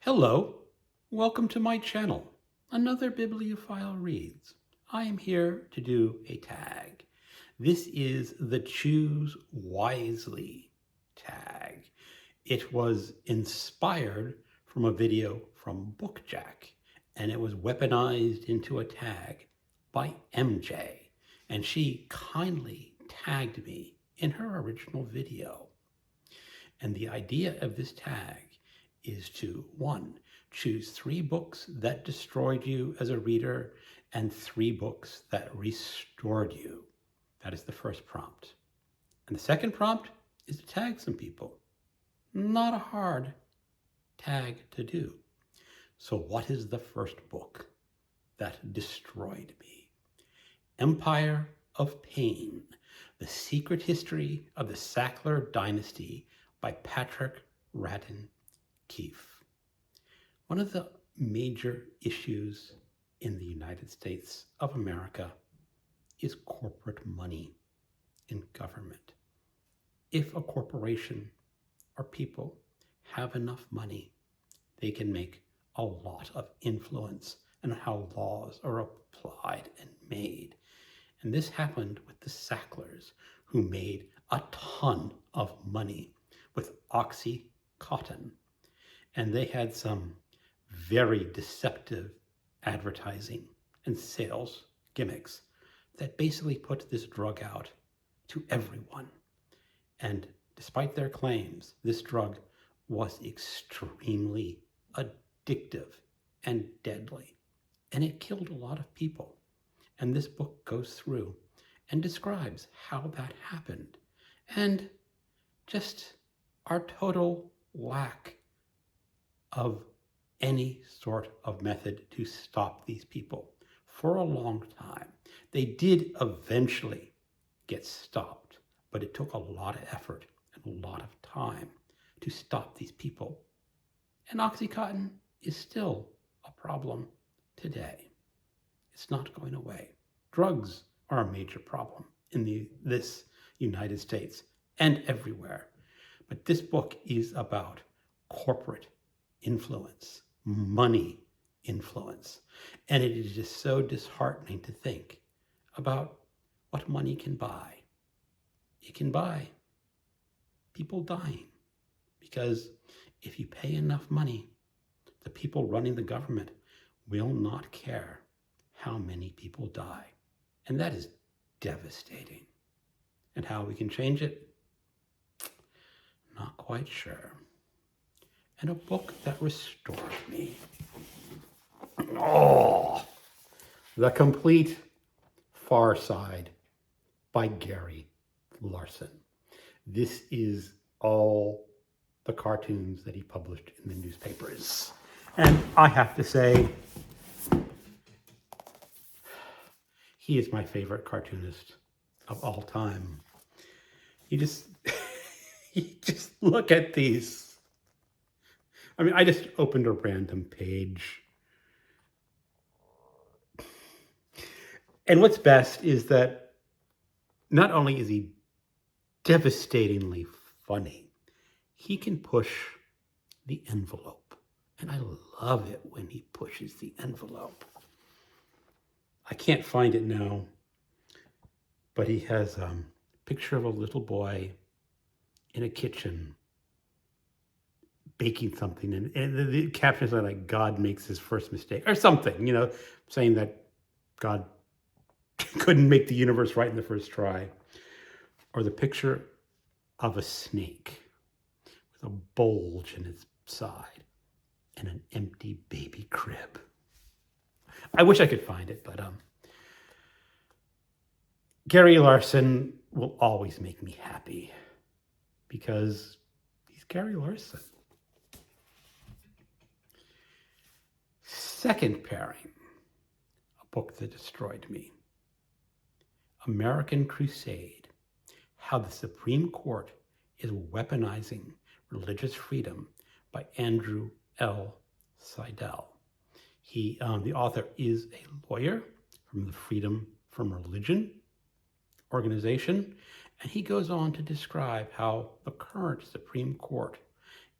Hello, welcome to my channel. Another bibliophile reads. I am here to do a tag. This is the Choose Wisely tag. It was inspired from a video from BookJack, and it was weaponized into a tag by MJ, and she kindly tagged me in her original video. And the idea of this tag is to, 1, choose 3 books that destroyed you as a reader and 3 books that restored you. That is the first prompt. And the second prompt is to tag some people. Not a hard tag to do. So what is the first book that destroyed me? Empire of Pain, The Secret History of the Sackler Dynasty by Patrick Radden Keefe. One of the major issues in the United States of America is corporate money in government. If a corporation or people have enough money, they can make a lot of influence on how laws are applied and made. And this happened with the Sacklers, who made a ton of money with OxyContin. And they had some very deceptive advertising and sales gimmicks that basically put this drug out to everyone. And despite their claims, this drug was extremely addictive and deadly. And it killed a lot of people. And this book goes through and describes how that happened and just our total lack of any sort of method to stop these people for a long time. They did eventually get stopped, but it took a lot of effort and a lot of time to stop these people. And OxyContin is still a problem today. It's not going away. Drugs are a major problem in this United States and everywhere. But this book is about corporate influence, money influence. And it is just so disheartening to think about what money can buy. It can buy people dying, because if you pay enough money, the people running the government will not care how many people die. And that is devastating. And how we can change it? Not quite sure. And a book that restored me. Oh, The Complete Far Side by Gary Larson. This is all the cartoons that he published in the newspapers. And I have to say, he is my favorite cartoonist of all time. You just look at these. I mean, I just opened a random page. And what's best is that not only is he devastatingly funny, he can push the envelope. And I love it when he pushes the envelope. I can't find it now, but he has a picture of a little boy in a kitchen baking something, and the captions are like, God makes his first mistake, or something, saying that God couldn't make the universe right in the first try. Or the picture of a snake with a bulge in its side and an empty baby crib. I wish I could find it, but Gary Larson will always make me happy because he's Gary Larson. Second pairing, a book that destroyed me. American Crusade, How the Supreme Court is Weaponizing Religious Freedom by Andrew L. Seidel. The author is a lawyer from the Freedom from Religion organization, and he goes on to describe how the current Supreme Court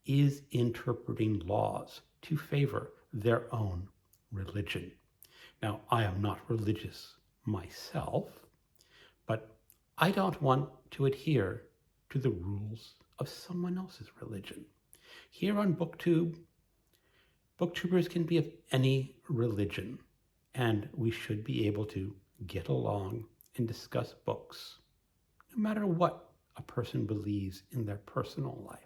is interpreting laws to favor their own religion. Now, I am not religious myself, but I don't want to adhere to the rules of someone else's religion. Here on BookTube, booktubers can be of any religion, and we should be able to get along and discuss books, no matter what a person believes in their personal life.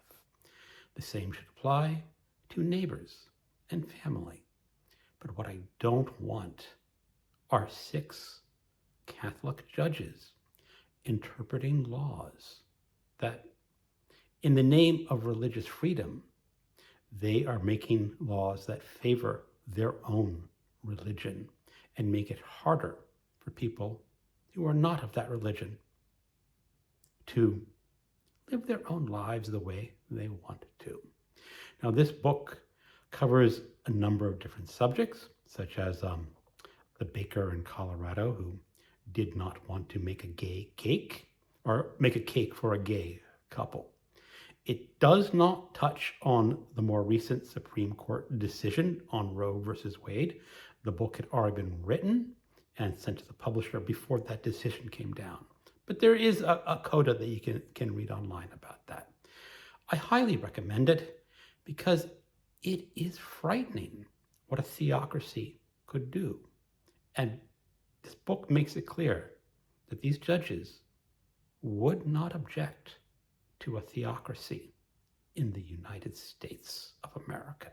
The same should apply to neighbors and family. But what I don't want are 6 Catholic judges interpreting laws that, in the name of religious freedom, they are making laws that favor their own religion and make it harder for people who are not of that religion to live their own lives the way they want to. Now, this book covers a number of different subjects, such as the baker in Colorado who did not want to make a gay cake or make a cake for a gay couple. It does not touch on the more recent Supreme Court decision on Roe versus Wade. The book had already been written and sent to the publisher before that decision came down. But there is a coda that you can read online about that. I highly recommend it because it is frightening what a theocracy could do. And this book makes it clear that these judges would not object to a theocracy in the United States of America.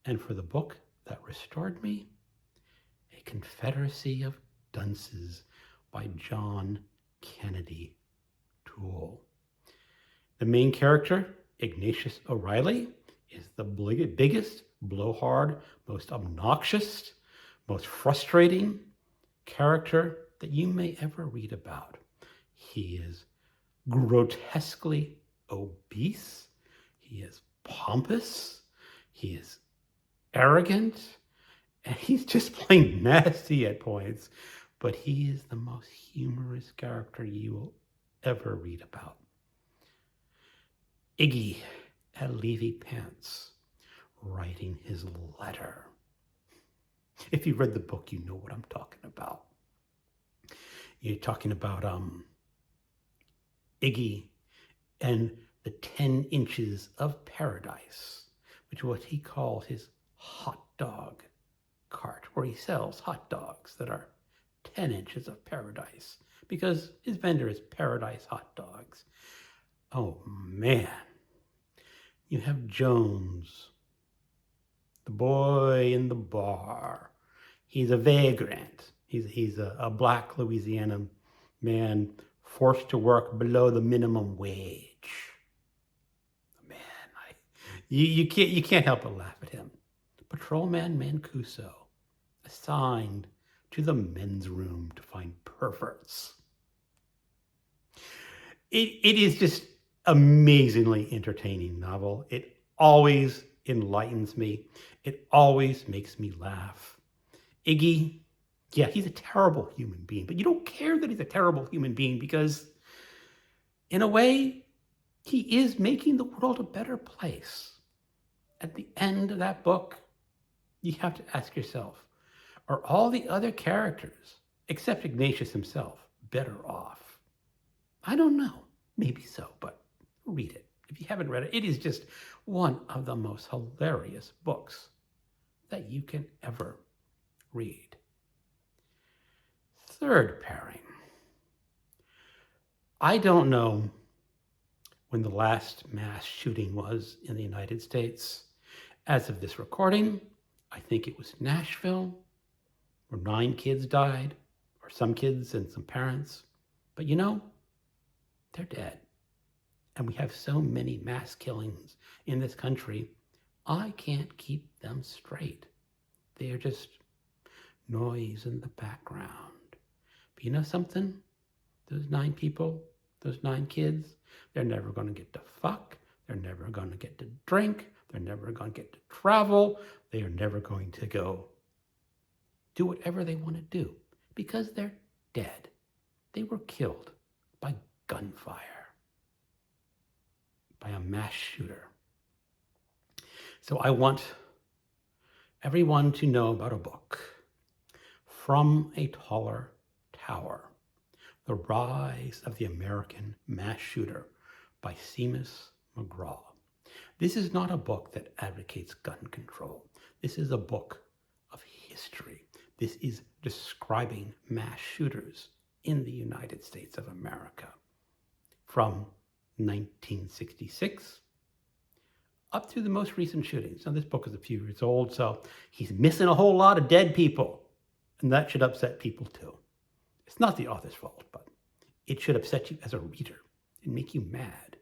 And for the book that restored me, A Confederacy of Dunces by John Kennedy Toole. The main character, Ignatius O'Reilly, is the biggest, blowhard, most obnoxious, most frustrating character that you may ever read about. He is grotesquely obese. He is pompous. He is arrogant. And he's just plain nasty at points. But he is the most humorous character you will ever read about. Iggy at Levy Pants, writing his letter. If you read the book, you know what I'm talking about. You're talking about Iggy and the 10 inches of paradise, which is what he called his hot dog cart, where he sells hot dogs that are 10 inches of paradise, because his vendor is Paradise Hot Dogs. Oh man. You have Jones, the boy in the bar. He's a vagrant. He's a black Louisiana man forced to work below the minimum wage. Man, you can't help but laugh at him. Patrolman Mancuso, assigned to the men's room to find perverts. It is just amazingly entertaining novel. It always enlightens me. It always makes me laugh. Iggy, yeah, he's a terrible human being, but you don't care that he's a terrible human being because, in a way, he is making the world a better place. At the end of that book, you have to ask yourself, are all the other characters, except Ignatius himself, better off? I don't know. Maybe so, but read it. If you haven't read it, it is just one of the most hilarious books that you can ever read. Third pairing. I don't know when the last mass shooting was in the United States. As of this recording, I think it was Nashville, where 9 kids died, or some kids and some parents. But you know, they're dead. And we have so many mass killings in this country, I can't keep them straight. They are just noise in the background. But you know something? Those 9 people, those 9 kids, they're never going to get to fuck. They're never going to get to drink. They're never going to get to travel. They are never going to go do whatever they want to do because they're dead. They were killed by gunfire, by a mass shooter. So I want everyone to know about a book, From a Taller Tower, The Rise of the American Mass Shooter by Seamus, McGraw. This is not a book that advocates gun control. This is a book of history. This is describing mass shooters in the United States of America from 1966 up to the most recent shootings. Now, this book is a few years old, so he's missing a whole lot of dead people, and that should upset people too. It's not the author's fault, but it should upset you as a reader and make you mad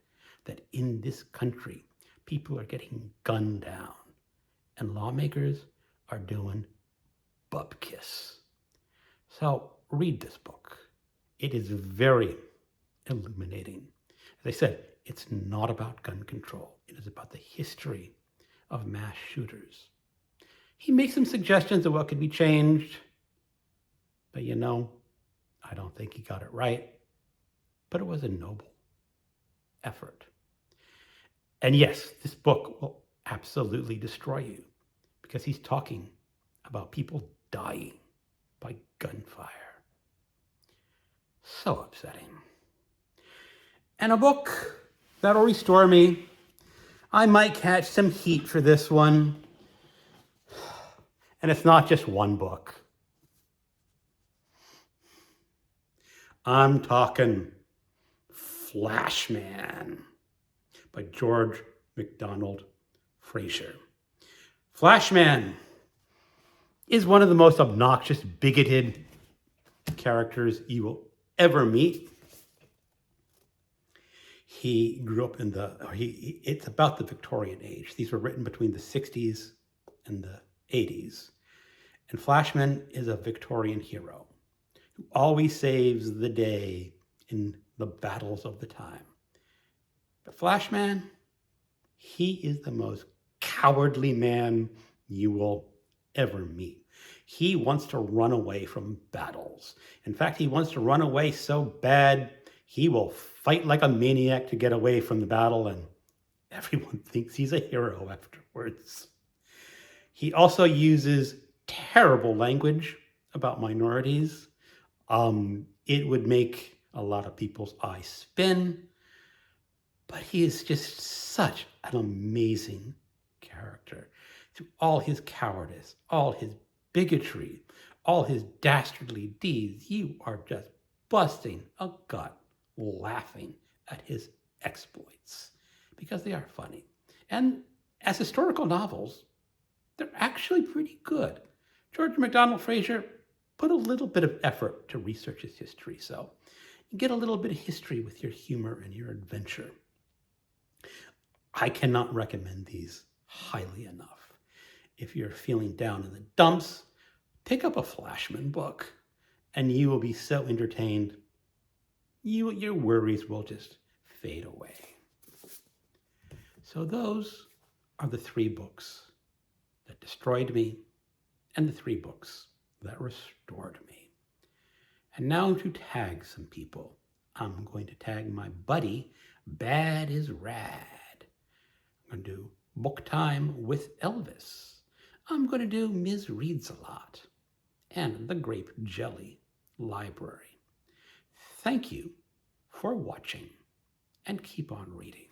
that in this country, people are getting gunned down and lawmakers are doing bupkis. So read this book. It is very illuminating. As I said, it's not about gun control. It is about the history of mass shooters. He makes some suggestions of what could be changed, but I don't think he got it right. But it was a noble effort. And yes, this book will absolutely destroy you because he's talking about people dying by gunfire. So upsetting. And a book that'll restore me. I might catch some heat for this one. And it's not just one book. I'm talking Flashman by George MacDonald Fraser. Flashman is one of the most obnoxious, bigoted characters you will ever meet. He grew up it's about the Victorian age. These were written between the 60s and the 80s. And Flashman is a Victorian hero who always saves the day in the battles of the time. But Flashman, he is the most cowardly man you will ever meet. He wants to run away from battles. In fact, he wants to run away so bad, he will fight like a maniac to get away from the battle, and everyone thinks he's a hero afterwards. He also uses terrible language about minorities. It would make a lot of people's eyes spin, but he is just such an amazing character. Through all his cowardice, all his bigotry, all his dastardly deeds, you are just busting a gut laughing at his exploits because they are funny. And as historical novels, they're actually pretty good. George MacDonald Fraser put a little bit of effort to research his history, so you get a little bit of history with your humor and your adventure. I cannot recommend these highly enough. If you're feeling down in the dumps, pick up a Flashman book and you will be so entertained, your worries will just fade away. So those are the 3 books that destroyed me and the 3 books that restored me. And now to tag some people. I'm going to tag my buddy, Bad is Rad. I'm going to do Book Time with Elvis. I'm going to do Ms. Reads a Lot and the Grape Jelly Library. Thank you for watching and keep on reading.